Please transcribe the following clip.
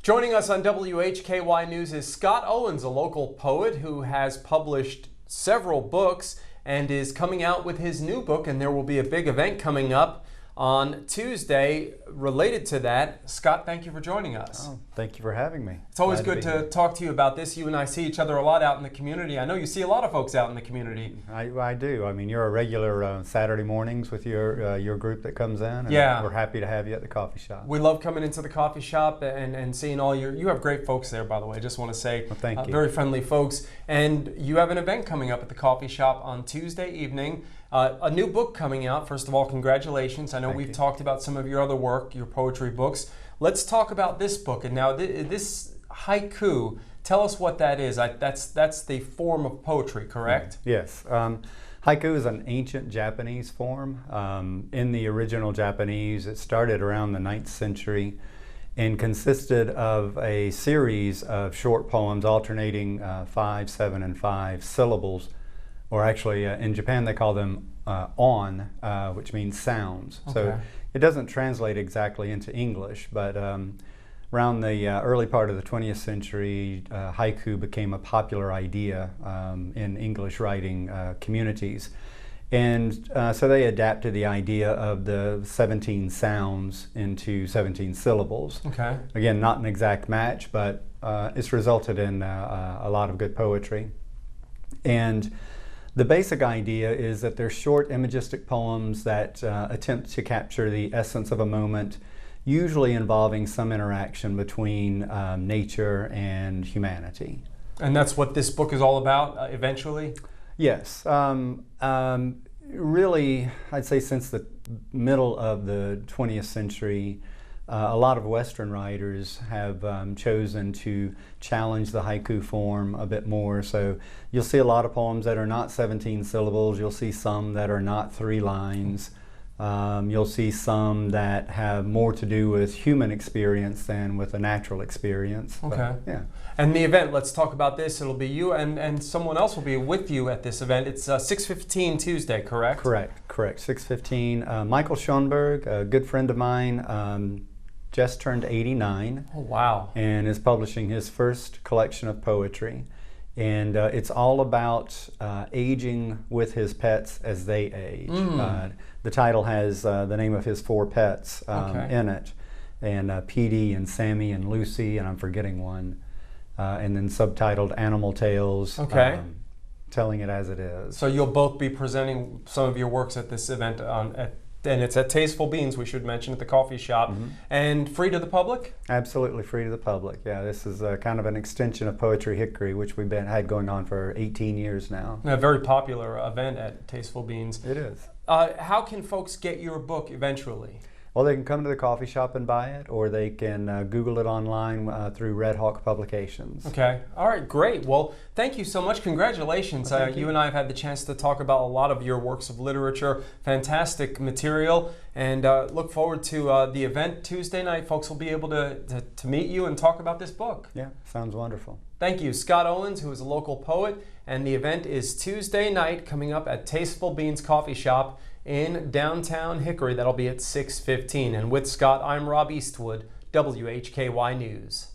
Joining us on WHKY News is Scott Owens, a local poet who has published several books and is coming out with his new book, and there will be a big event coming up on Tuesday related to that. Scott, thank you for joining us. Oh, thank you for having me. It's always good to talk to you about this. You and I see each other a lot out in the community. I know you see a lot of folks out in the community. I do. I mean, you're a regular Saturday mornings with your group that comes in. And yeah. We're happy to have you at the coffee shop. We love coming into the coffee shop and seeing all you have great folks there, by the way. I just want to say, well, thank you. Very friendly folks. And you have an event coming up at the coffee shop on Tuesday evening. A new book coming out. First of all, congratulations. I know we've talked about some of your other work, your poetry books. Let's talk about this book. And now this haiku, tell us what that is. That's the form of poetry, correct? Yes. Haiku is an ancient Japanese form. In the original Japanese, it started around the 9th century and consisted of a series of short poems alternating 5, 7, and 5 syllables. Or actually, in Japan, they call them on, which means sounds. Okay. So it doesn't translate exactly into English, but around the early part of the 20th century, haiku became a popular idea in English writing communities. And so they adapted the idea of the 17 sounds into 17 syllables. Okay. Again, not an exact match, but it's resulted in a lot of good poetry. And the basic idea is that they're short imagistic poems that attempt to capture the essence of a moment, usually involving some interaction between nature and humanity. And that's what this book is all about, eventually? Yes. Really, I'd say since the middle of the 20th century, a lot of Western writers have chosen to challenge the haiku form a bit more. So you'll see a lot of poems that are not 17 syllables. You'll see some that are not 3 lines. You'll see some that have more to do with human experience than with a natural experience. Okay. But, yeah. And the event, let's talk about this. It'll be you and someone else will be with you at this event. It's 6:15 Tuesday, correct? Correct. 6:15. Michael Schoenberg, a good friend of mine, just turned 89. Oh, wow. And is publishing his first collection of poetry. And it's all about aging with his pets as they age. The title has the name of his 4 pets in it. And Petey and Sammy and Lucy, and I'm forgetting one. And then subtitled Animal Tales. Okay. Telling it as it is. So you'll both be presenting some of your works at this event and it's at Tasteful Beans, we should mention, at the coffee shop. Mm-hmm. And free to the public? Absolutely free to the public. Yeah, this is kind of an extension of Poetry Hickory, which we've had going on for 18 years now. A very popular event at Tasteful Beans. It is. How can folks get your book eventually? Well, they can come to the coffee shop and buy it, or they can Google it online through Red Hawk Publications. Okay. All right, great. Well, thank you so much. Congratulations. Well, thank you. You and I have had the chance to talk about a lot of your works of literature. Fantastic material. And look forward to the event Tuesday night. Folks will be able to meet you and talk about this book. Yeah, sounds wonderful. Thank you. Scott Owens, who is a local poet. And the event is Tuesday night coming up at Tasteful Beans Coffee Shop in downtown Hickory. That'll be at 6:15. And with Scott, I'm Rob Eastwood, WHKY News.